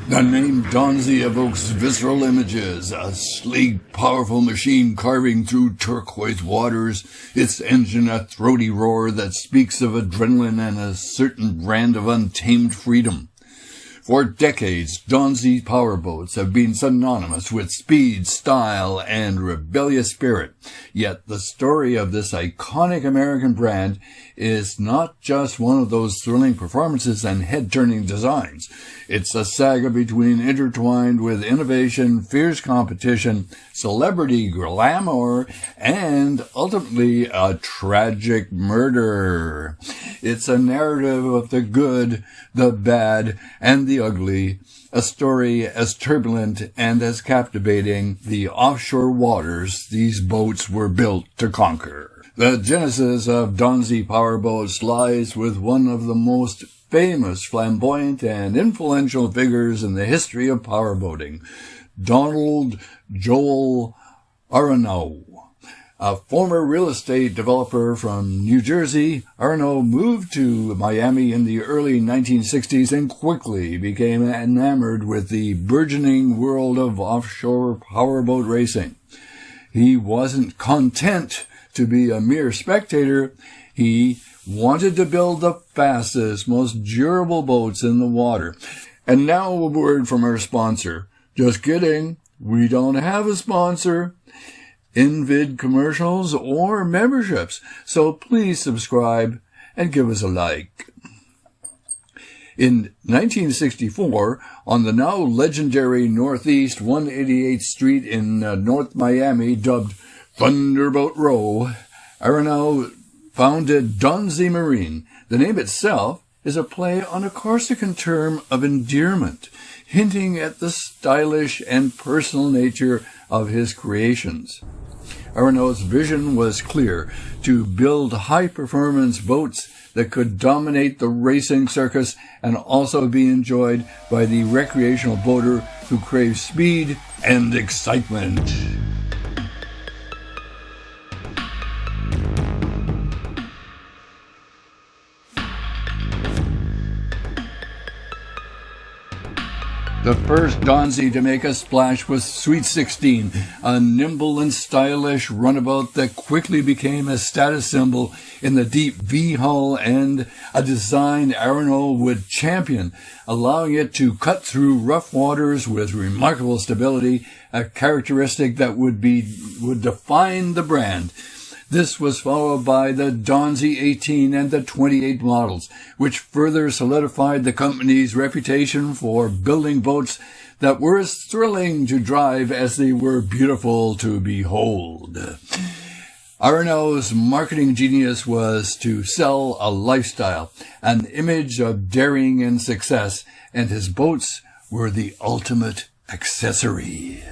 The name Donzi evokes visceral images, a sleek, powerful machine carving through turquoise waters, its engine a throaty roar that speaks of adrenaline and a certain brand of untamed freedom. For decades, Donzi powerboats have been synonymous with speed, style, and rebellious spirit. Yet the story of this iconic American brand is not just one of those thrilling performances and head-turning designs. It's a saga intertwined with innovation, fierce competition, celebrity glamour, and ultimately a tragic murder. It's a narrative of the good, the bad, and the ugly, a story as turbulent and as captivating the offshore waters these boats were built to conquer. The genesis of Donzi powerboats lies with one of the most famous, flamboyant, and influential figures in the history of powerboating, Donald Joel Aronow. A former real estate developer from New Jersey, Aronow moved to Miami in the early 1960s and quickly became enamored with the burgeoning world of offshore powerboat racing. He wasn't content to be a mere spectator. He wanted to build the fastest, most durable boats in the water. And now a word from our sponsor. Just kidding. We don't have a sponsor. Invid commercials or memberships. So please subscribe and give us a like. In 1964, on the now legendary Northeast 188th Street in North Miami, dubbed Thunderboat Row, Aronow founded Donzi Marine. The name itself is a play on a Corsican term of endearment, hinting at the stylish and personal nature of his creations. Aronow's vision was clear: to build high-performance boats that could dominate the racing circus and also be enjoyed by the recreational boater who craves speed and excitement. The first Donzi to make a splash was Sweet 16, a nimble and stylish runabout that quickly became a status symbol in the deep V-hull and a design Aronow would champion, allowing it to cut through rough waters with remarkable stability, a characteristic that would define the brand. This was followed by the Donzi 18 and the 28 models, which further solidified the company's reputation for building boats that were as thrilling to drive as they were beautiful to behold. Aronow's marketing genius was to sell a lifestyle, an image of daring and success, and his boats were the ultimate accessory.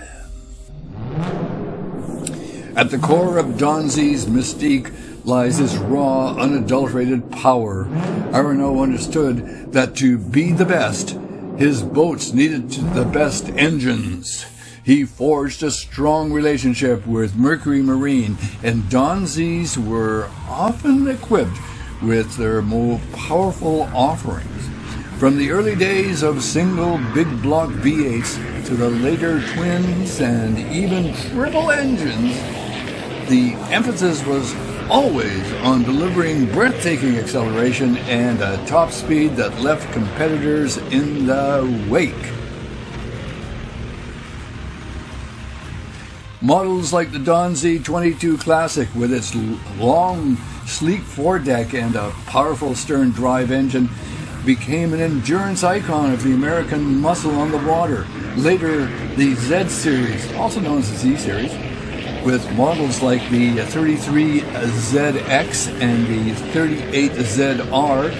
At the core of Donzi's mystique lies his raw, unadulterated power. Aronow understood that to be the best, his boats needed the best engines. He forged a strong relationship with Mercury Marine, and Donzi's were often equipped with their more powerful offerings. From the early days of single big block V8s to the later twins and even triple engines, the emphasis was always on delivering breathtaking acceleration and a top speed that left competitors in the wake. Models like the Donzi 22 Classic, with its long, sleek foredeck and a powerful stern drive engine, became an endurance icon of the American muscle on the water. Later, the Z Series, also known as the Z Series, with models like the 33ZX and the 38ZR,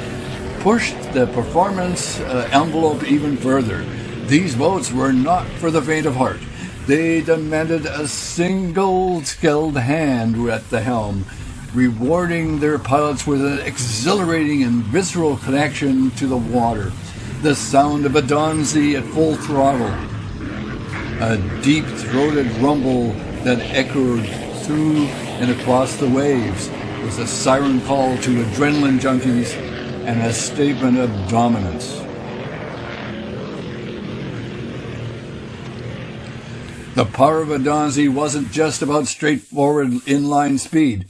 pushed the performance envelope even further. These boats were not for the faint of heart. They demanded a single skilled hand at the helm, rewarding their pilots with an exhilarating and visceral connection to the water. The sound of a Donzi at full throttle, a deep-throated rumble that echoed through and across the waves, was a siren call to adrenaline junkies and a statement of dominance. The power of a Donzi wasn't just about straightforward inline speed.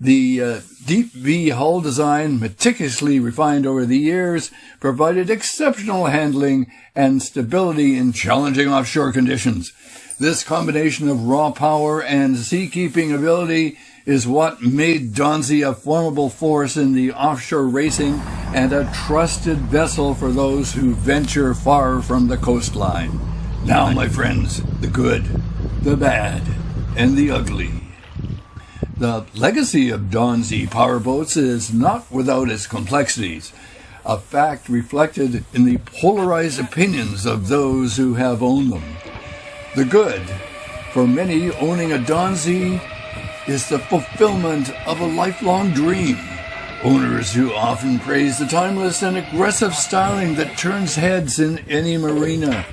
The deep V hull design, meticulously refined over the years, provided exceptional handling and stability in challenging offshore conditions. This combination of raw power and seakeeping ability is what made Donzi a formidable force in the offshore racing and a trusted vessel for those who venture far from the coastline. Now, my friends, the good, the bad, and the ugly. The legacy of Donzi powerboats is not without its complexities, a fact reflected in the polarized opinions of those who have owned them. The good, for many, owning a Donzi is the fulfillment of a lifelong dream. Owners who often praise the timeless and aggressive styling that turns heads in any marina.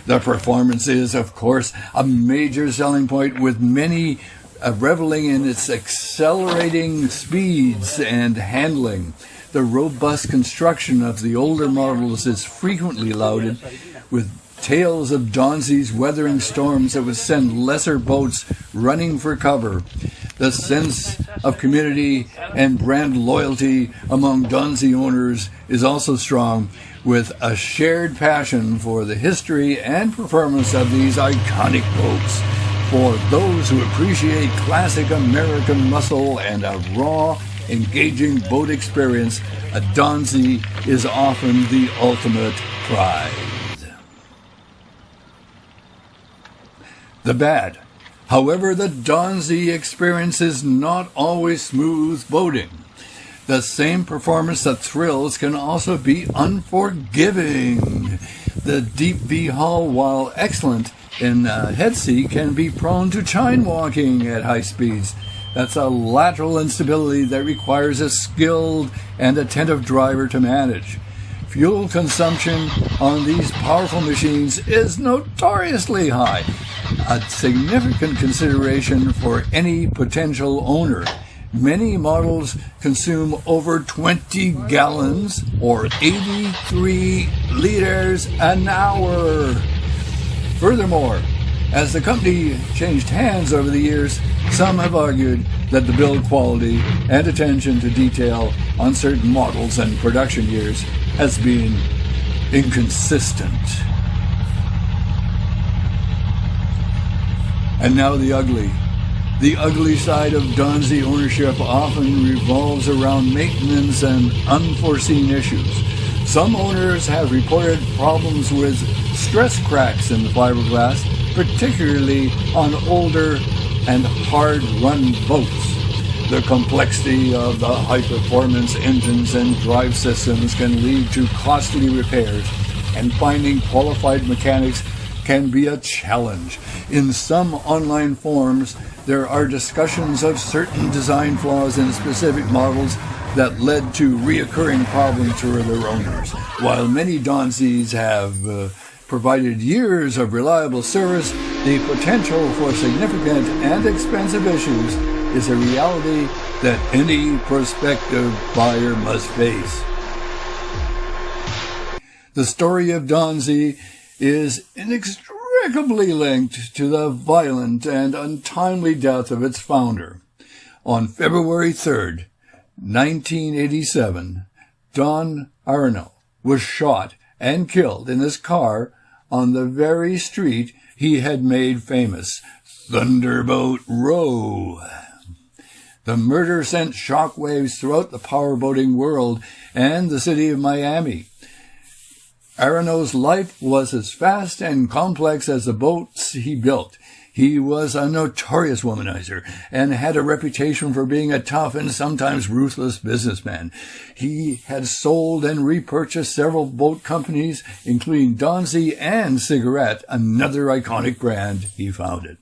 The performance is, of course, a major selling point, with many reveling in its accelerating speeds and handling. The robust construction of the older models is frequently lauded, with tales of Donzi's weathering storms that would send lesser boats running for cover. The sense of community and brand loyalty among Donzi owners is also strong, with a shared passion for the history and performance of these iconic boats. For those who appreciate classic American muscle and a raw, engaging boat experience, a Donzi is often the ultimate prize. The bad. However, the Donzi experience is not always smooth boating. The same performance that thrills can also be unforgiving. The deep V hull, while excellent in head sea, can be prone to chine walking at high speeds. That's a lateral instability that requires a skilled and attentive driver to manage. Fuel consumption on these powerful machines is notoriously high, a significant consideration for any potential owner. Many models consume over 20 gallons or 83 liters an hour. Furthermore, as the company changed hands over the years, some have argued that the build quality and attention to detail on certain models and production years has been inconsistent. And now the ugly. The ugly side of Donzi ownership often revolves around maintenance and unforeseen issues. Some owners have reported problems with stress cracks in the fiberglass, particularly on older and hard-run boats. The complexity of the high-performance engines and drive systems can lead to costly repairs, and finding qualified mechanics can be a challenge. In some online forums, there are discussions of certain design flaws in specific models that led to reoccurring problems for their owners. While many Donzis have provided years of reliable service, the potential for significant and expensive issues is a reality that any prospective buyer must face. The story of Donzi is inextricably linked to the violent and untimely death of its founder. On February 3rd, 1987, Don Aronow was shot and killed in his car on the very street he had made famous, Thunderboat Row. The murder sent shockwaves throughout the powerboating world and the city of Miami. Aronow's life was as fast and complex as the boats he built. He was a notorious womanizer and had a reputation for being a tough and sometimes ruthless businessman. He had sold and repurchased several boat companies, including Donzi and Cigarette, another iconic brand he founded.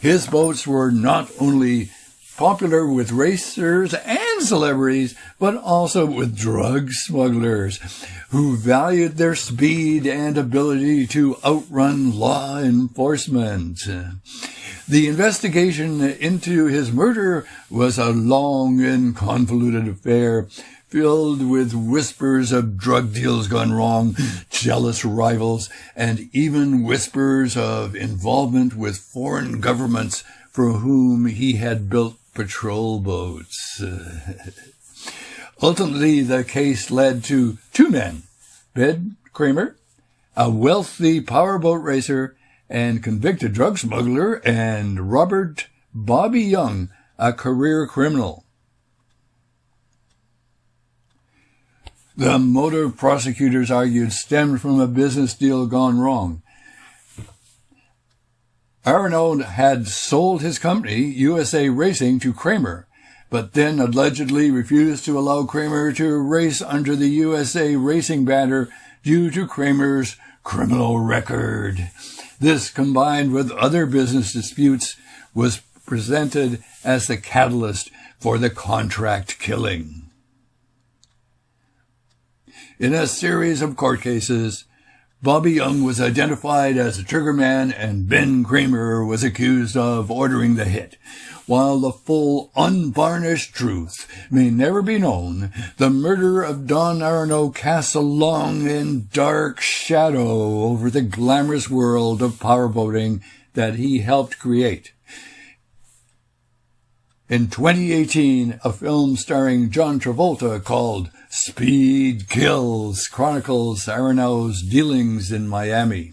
His boats were not only popular with racers and celebrities, but also with drug smugglers who valued their speed and ability to outrun law enforcement. The investigation into his murder was a long and convoluted affair, filled with whispers of drug deals gone wrong, jealous rivals, and even whispers of involvement with foreign governments for whom he had built patrol boats. Ultimately, the case led to two men, Ben Kramer, a wealthy powerboat racer and convicted drug smuggler, and Robert Bobby Young, a career criminal. The motive, prosecutors argued, stemmed from a business deal gone wrong. Aronow had sold his company, USA Racing, to Kramer, but then allegedly refused to allow Kramer to race under the USA Racing banner due to Kramer's criminal record. This, combined with other business disputes, was presented as the catalyst for the contract killing. In a series of court cases, Bobby Young was identified as the triggerman and Ben Kramer was accused of ordering the hit. While the full, unvarnished truth may never be known, the murder of Don Aronow casts a long and dark shadow over the glamorous world of powerboating that he helped create. In 2018, a film starring John Travolta called Speed Kills chronicles Aronow's dealings in Miami.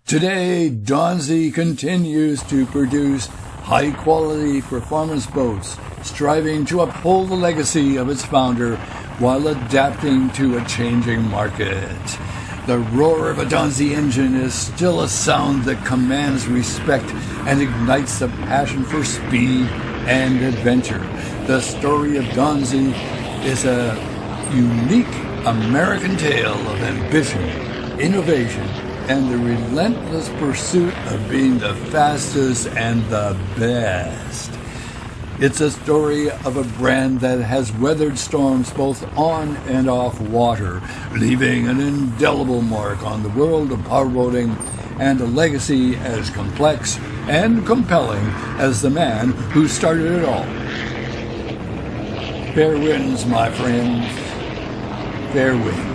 Today, Donzi continues to produce high-quality performance boats, striving to uphold the legacy of its founder while adapting to a changing market. The roar of a Donzi engine is still a sound that commands respect and ignites a passion for speed and adventure. The story of Donzi is a unique American tale of ambition, innovation, and the relentless pursuit of being the fastest and the best. It's a story of a brand that has weathered storms both on and off water, leaving an indelible mark on the world of powerboating and a legacy as complex and compelling as the man who started it all. Fair winds, my friends. Fair winds.